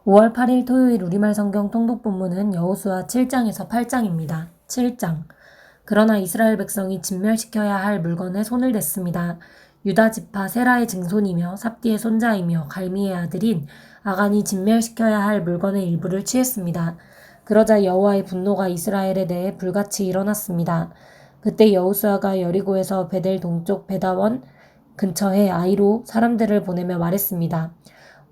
5월 8일 토요일 우리말 성경 통독 본문은 여호수아 7장에서 8장입니다. 7장. 그러나 이스라엘 백성이 진멸시켜야 할 물건에 손을 댔습니다. 유다 지파 세라의 증손이며 삽디의 손자이며 갈미의 아들인 아간이 진멸시켜야 할 물건의 일부를 취했습니다. 그러자 여호와의 분노가 이스라엘에 대해 불같이 일어났습니다. 그때 여호수아가 여리고에서 베델 동쪽 베다원 근처에 아이로 사람들을 보내며 말했습니다.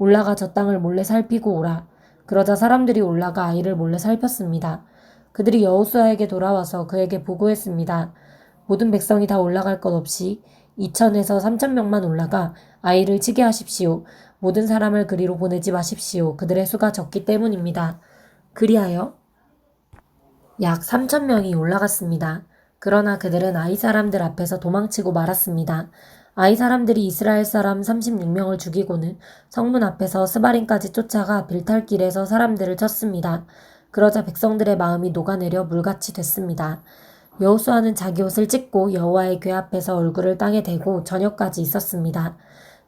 올라가 저 땅을 몰래 살피고 오라. 그러자 사람들이 올라가 아이를 몰래 살폈습니다. 그들이 여호수아에게 돌아와서 그에게 보고했습니다. 모든 백성이 다 올라갈 것 없이 2천에서 3천 명만 올라가 아이를 치게 하십시오. 모든 사람을 그리로 보내지 마십시오. 그들의 수가 적기 때문입니다. 그리하여 약 3천 명이 올라갔습니다. 그러나 그들은 아이 사람들 앞에서 도망치고 말았습니다. 아이 사람들이 이스라엘 사람 36명을 죽이고는 성문 앞에서 스바림까지 쫓아가 빌탈길에서 사람들을 쳤습니다. 그러자 백성들의 마음이 녹아내려 물같이 됐습니다. 여호수아는 자기 옷을 찢고 여호와의 궤 앞에서 얼굴을 땅에 대고 저녁까지 있었습니다.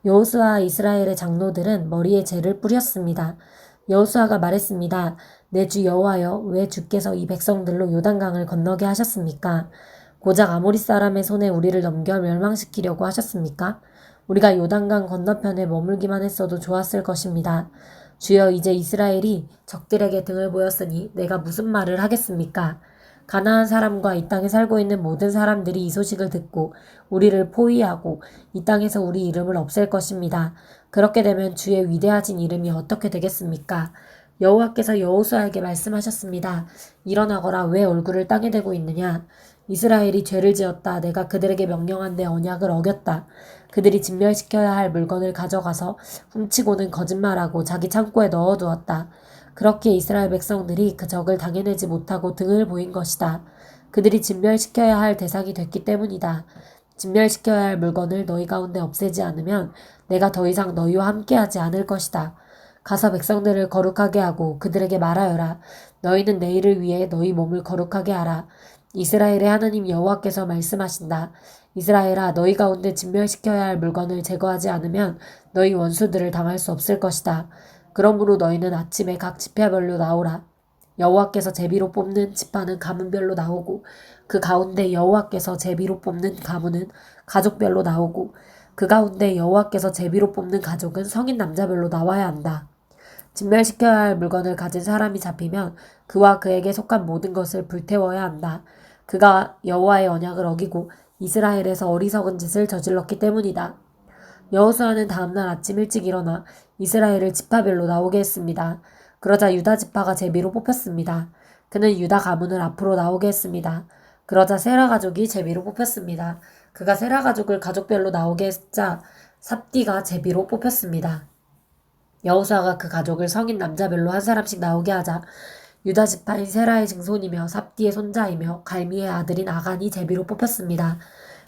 여호수아와 이스라엘의 장로들은 머리에 재를 뿌렸습니다. 여호수아가 말했습니다. 내 주 여호와여, 왜 주께서 이 백성들로 요단강을 건너게 하셨습니까? 고작 아모리 사람의 손에 우리를 넘겨 멸망시키려고 하셨습니까? 우리가 요단강 건너편에 머물기만 했어도 좋았을 것입니다. 주여, 이제 이스라엘이 적들에게 등을 보였으니 내가 무슨 말을 하겠습니까? 가나안 사람과 이 땅에 살고 있는 모든 사람들이 이 소식을 듣고 우리를 포위하고 이 땅에서 우리 이름을 없앨 것입니다. 그렇게 되면 주의 위대하신 이름이 어떻게 되겠습니까? 여호와께서 여호수아에게 말씀하셨습니다. 일어나거라. 왜 얼굴을 땅에 대고 있느냐? 이스라엘이 죄를 지었다. 내가 그들에게 명령한 내 언약을 어겼다. 그들이 진멸시켜야 할 물건을 가져가서 훔치고는 거짓말하고 자기 창고에 넣어두었다. 그렇게 이스라엘 백성들이 그 적을 당해내지 못하고 등을 보인 것이다. 그들이 진멸시켜야 할 대상이 됐기 때문이다. 진멸시켜야 할 물건을 너희 가운데 없애지 않으면 내가 더 이상 너희와 함께하지 않을 것이다. 가서 백성들을 거룩하게 하고 그들에게 말하여라. 너희는 내일을 위해 너희 몸을 거룩하게 하라. 이스라엘의 하나님 여호와께서 말씀하신다. 이스라엘아, 너희 가운데 진멸시켜야 할 물건을 제거하지 않으면 너희 원수들을 당할 수 없을 것이다. 그러므로 너희는 아침에 각 지파별로 나오라. 여호와께서 제비로 뽑는 지파는 가문별로 나오고 그 가운데 여호와께서 제비로 뽑는 가문은 가족별로 나오고 그 가운데 여호와께서 제비로 뽑는 가족은 성인 남자별로 나와야 한다. 진멸시켜야 할 물건을 가진 사람이 잡히면 그와 그에게 속한 모든 것을 불태워야 한다. 그가 여호와의 언약을 어기고 이스라엘에서 어리석은 짓을 저질렀기 때문이다. 여호수아는 다음날 아침 일찍 일어나 이스라엘을 지파별로 나오게 했습니다. 그러자 유다 지파가 제비로 뽑혔습니다. 그는 유다 가문을 앞으로 나오게 했습니다. 그러자 세라 가족이 제비로 뽑혔습니다. 그가 세라 가족을 가족별로 나오게 했자 삽디가 제비로 뽑혔습니다. 여호수아가 그 가족을 성인 남자별로 한 사람씩 나오게 하자 유다 지파인 세라의 증손이며 삽디의 손자이며 갈미의 아들인 아간이 제비로 뽑혔습니다.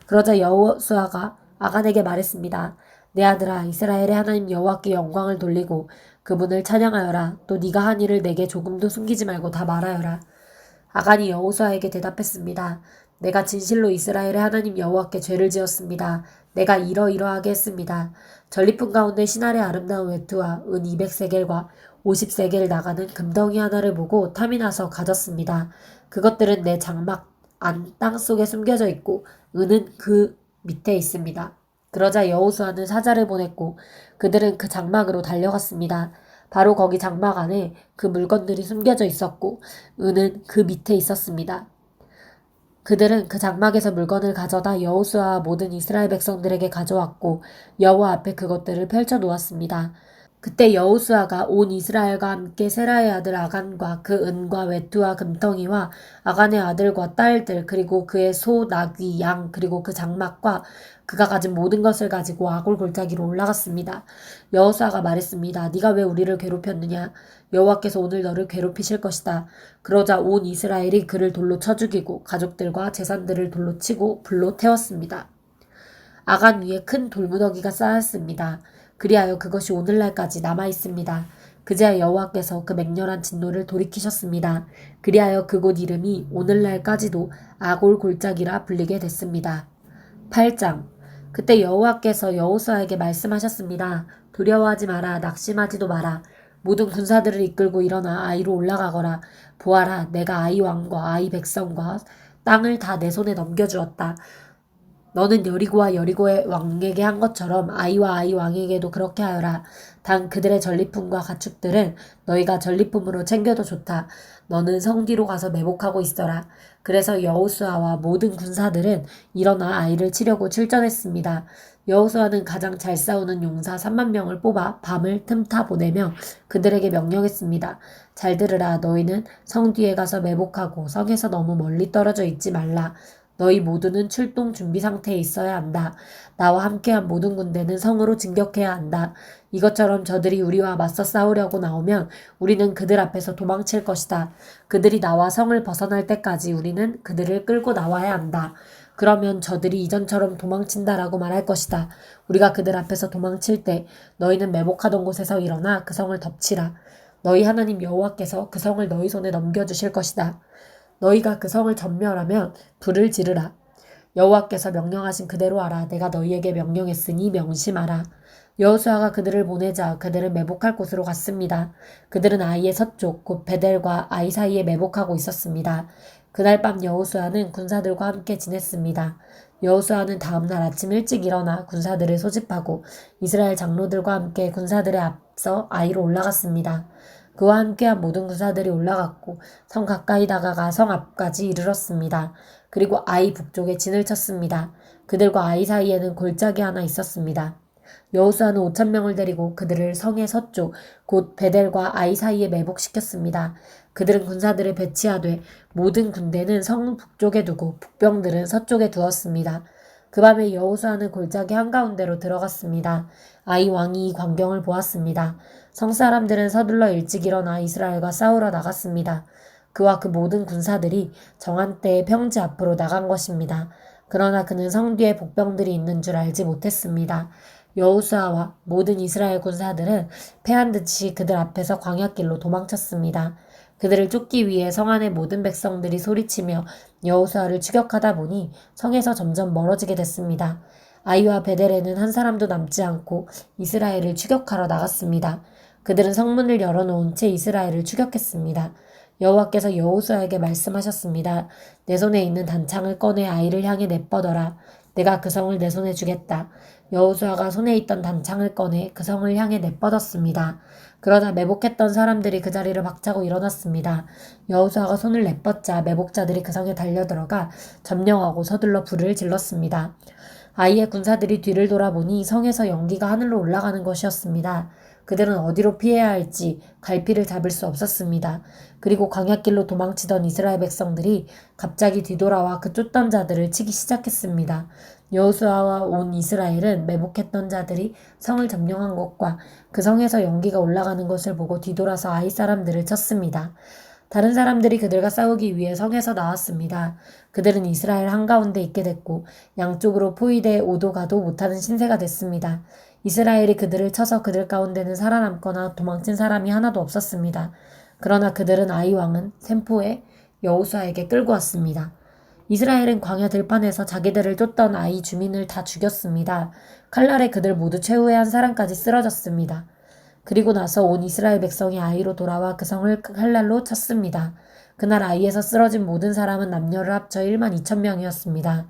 그러자 여호수아가 아간에게 말했습니다. 내 아들아, 이스라엘의 하나님 여호와께 영광을 돌리고 그분을 찬양하여라. 또 네가 한 일을 내게 조금도 숨기지 말고 다 말하여라. 아간이 여호수아에게 대답했습니다. 내가 진실로 이스라엘의 하나님 여호와께 죄를 지었습니다. 내가 이러이러하게 했습니다. 전리품 가운데 신할의 아름다운 외투와 은 200세겔과 50세겔 나가는 금덩이 하나를 보고 탐이 나서 가졌습니다. 그것들은 내 장막 안 땅속에 숨겨져 있고 은은 그 밑에 있습니다. 그러자 여호수아는 사자를 보냈고 그들은 그 장막으로 달려갔습니다. 바로 거기 장막 안에 그 물건들이 숨겨져 있었고 은은 그 밑에 있었습니다. 그들은 그 장막에서 물건을 가져다 여호수아와 모든 이스라엘 백성들에게 가져왔고 여호와 앞에 그것들을 펼쳐 놓았습니다. 그때 여호수아가 온 이스라엘과 함께 세라의 아들 아간과 그 은과 외투와 금덩이와 아간의 아들과 딸들 그리고 그의 소, 나귀, 양 그리고 그 장막과 그가 가진 모든 것을 가지고 아골 골짜기로 올라갔습니다. 여호수아가 말했습니다. 네가 왜 우리를 괴롭혔느냐? 여호와께서 오늘 너를 괴롭히실 것이다. 그러자 온 이스라엘이 그를 돌로 쳐 죽이고 가족들과 재산들을 돌로 치고 불로 태웠습니다. 아간 위에 큰 돌무더기가 쌓였습니다. 그리하여 그것이 오늘날까지 남아있습니다. 그제야 여호와께서 그 맹렬한 진노를 돌이키셨습니다. 그리하여 그곳 이름이 오늘날까지도 아골 골짜기라 불리게 됐습니다. 8장. 그때 여호와께서 여호수아에게 말씀하셨습니다. 두려워하지 마라. 낙심하지도 마라. 모든 군사들을 이끌고 일어나 아이로 올라가거라. 보아라, 내가 아이 왕과 아이 백성과 땅을 다 내 손에 넘겨주었다. 너는 여리고와 여리고의 왕에게 한 것처럼 아이와 아이 왕에게도 그렇게 하여라. 단 그들의 전리품과 가축들은 너희가 전리품으로 챙겨도 좋다. 너는 성 뒤로 가서 매복하고 있어라. 그래서 여호수아와 모든 군사들은 일어나 아이를 치려고 출전했습니다. 여호수아는 가장 잘 싸우는 용사 3만 명을 뽑아 밤을 틈타 보내며 그들에게 명령했습니다. 잘 들으라. 너희는 성 뒤에 가서 매복하고 성에서 너무 멀리 떨어져 있지 말라. 너희 모두는 출동 준비 상태에 있어야 한다. 나와 함께한 모든 군대는 성으로 진격해야 한다. 이것처럼 저들이 우리와 맞서 싸우려고 나오면 우리는 그들 앞에서 도망칠 것이다. 그들이 나와 성을 벗어날 때까지 우리는 그들을 끌고 나와야 한다. 그러면 저들이 이전처럼 도망친다라고 말할 것이다. 우리가 그들 앞에서 도망칠 때 너희는 매복하던 곳에서 일어나 그 성을 덮치라. 너희 하나님 여호와께서 그 성을 너희 손에 넘겨주실 것이다. 너희가 그 성을 전멸하면 불을 지르라. 여호와께서 명령하신 그대로 하라. 내가 너희에게 명령했으니 명심하라. 여호수아가 그들을 보내자 그들은 매복할 곳으로 갔습니다. 그들은 아이의 서쪽 곧 베델과 아이 사이에 매복하고 있었습니다. 그날 밤 여호수아는 군사들과 함께 지냈습니다. 여호수아는 다음날 아침 일찍 일어나 군사들을 소집하고 이스라엘 장로들과 함께 군사들의 앞서 아이로 올라갔습니다. 그와 함께한 모든 군사들이 올라갔고 성 가까이 다가가 성 앞까지 이르렀습니다. 그리고 아이 북쪽에 진을 쳤습니다. 그들과 아이 사이에는 골짜기 하나 있었습니다. 여호수아는 5천 명을 데리고 그들을 성의 서쪽 곧 베델과 아이 사이에 매복시켰습니다. 그들은 군사들을 배치하되 모든 군대는 성 북쪽에 두고 북병들은 서쪽에 두었습니다. 그 밤에 여호수아는 골짜기 한가운데로 들어갔습니다. 아이 왕이 이 광경을 보았습니다. 성 사람들은 서둘러 일찍 일어나 이스라엘과 싸우러 나갔습니다. 그와 그 모든 군사들이 정한 때에 평지 앞으로 나간 것입니다. 그러나 그는 성 뒤에 복병들이 있는 줄 알지 못했습니다. 여호수아와 모든 이스라엘 군사들은 패한 듯이 그들 앞에서 광야길로 도망쳤습니다. 그들을 쫓기 위해 성 안의 모든 백성들이 소리치며 여호수아를 추격하다 보니 성에서 점점 멀어지게 됐습니다. 아이와 베델에는 한 사람도 남지 않고 이스라엘을 추격하러 나갔습니다. 그들은 성문을 열어놓은 채 이스라엘을 추격했습니다. 여호와께서 여호수아에게 말씀하셨습니다. 내 손에 있는 단창을 꺼내 아이를 향해 내뻗어라. 내가 그 성을 내 손에 주겠다. 여호수아가 손에 있던 단창을 꺼내 그 성을 향해 내뻗었습니다. 그러자 매복했던 사람들이 그 자리를 박차고 일어났습니다. 여호수아가 손을 내뻗자 매복자들이 그 성에 달려들어가 점령하고 서둘러 불을 질렀습니다. 아이의 군사들이 뒤를 돌아보니 성에서 연기가 하늘로 올라가는 것이었습니다. 그들은 어디로 피해야 할지 갈피를 잡을 수 없었습니다. 그리고 광야길로 도망치던 이스라엘 백성들이 갑자기 뒤돌아와 그 쫓던 자들을 치기 시작했습니다. 여호수아와 온 이스라엘은 매복했던 자들이 성을 점령한 것과 그 성에서 연기가 올라가는 것을 보고 뒤돌아서 아이 사람들을 쳤습니다. 다른 사람들이 그들과 싸우기 위해 성에서 나왔습니다. 그들은 이스라엘 한가운데 있게 됐고 양쪽으로 포위되어 오도 가도 못하는 신세가 됐습니다. 이스라엘이 그들을 쳐서 그들 가운데는 살아남거나 도망친 사람이 하나도 없었습니다. 그러나 그들은 아이 왕은 샘포에 여호수아에게 끌고 왔습니다. 이스라엘은 광야 들판에서 자기들을 쫓던 아이 주민을 다 죽였습니다. 칼날에 그들 모두 최후의 한 사람까지 쓰러졌습니다. 그리고 나서 온 이스라엘 백성이 아이로 돌아와 그 성을 칼날로 쳤습니다. 그날 아이에서 쓰러진 모든 사람은 남녀를 합쳐 1만 2천 명이었습니다.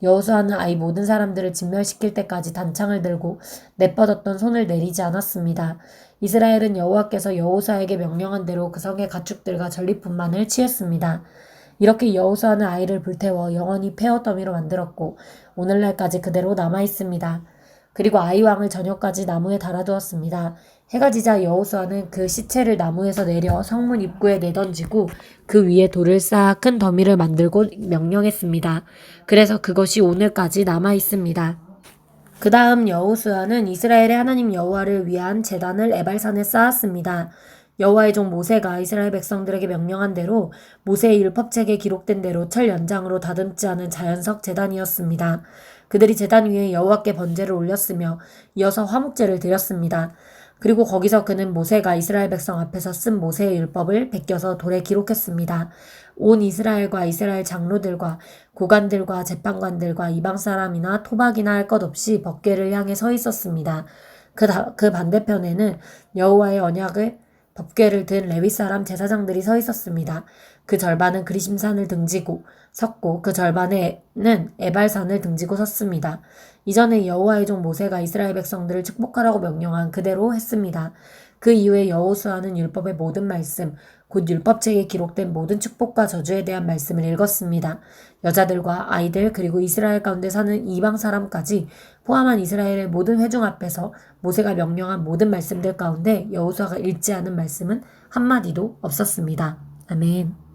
여호수아는 아이 모든 사람들을 진멸시킬 때까지 단창을 들고 내뻗었던 손을 내리지 않았습니다. 이스라엘은 여호와께서 여호수아에게 명령한 대로 그 성의 가축들과 전리품만을 취했습니다. 이렇게 여호수아는 아이를 불태워 영원히 폐허 더미로 만들었고 오늘날까지 그대로 남아 있습니다. 그리고 아이 왕을 저녁까지 나무에 달아두었습니다. 해가 지자 여호수아는 그 시체를 나무에서 내려 성문 입구에 내던지고 그 위에 돌을 쌓아 큰 더미를 만들고 명령했습니다. 그래서 그것이 오늘까지 남아 있습니다. 그 다음 여호수아는 이스라엘의 하나님 여호와를 위한 제단을 에발산에 쌓았습니다. 여호와의 종 모세가 이스라엘 백성들에게 명령한 대로 모세의 율법책에 기록된 대로 철 연장으로 다듬지 않은 자연석 제단이었습니다. 그들이 제단 위에 여호와께 번제를 올렸으며 이어서 화목제를 드렸습니다. 그리고 거기서 그는 모세가 이스라엘 백성 앞에서 쓴 모세의 율법을 베껴서 돌에 기록했습니다. 온 이스라엘과 이스라엘 장로들과 고관들과 재판관들과 이방 사람이나 토박이나 할 것 없이 법궤를 향해 서 있었습니다. 그 반대편에는 여호와의 언약을 법궤를 든 레위 사람 제사장들이 서 있었습니다. 그 절반은 그리심산을 등지고 섰고 그 절반에는 에발산을 등지고 섰습니다. 이전에 여호와의 종 모세가 이스라엘 백성들을 축복하라고 명령한 그대로 했습니다. 그 이후에 여호수아는 율법의 모든 말씀, 곧 율법책에 기록된 모든 축복과 저주에 대한 말씀을 읽었습니다. 여자들과 아이들 그리고 이스라엘 가운데 사는 이방 사람까지 포함한 이스라엘의 모든 회중 앞에서 모세가 명령한 모든 말씀들 가운데 여호수아가 읽지 않은 말씀은 한마디도 없었습니다. 아멘.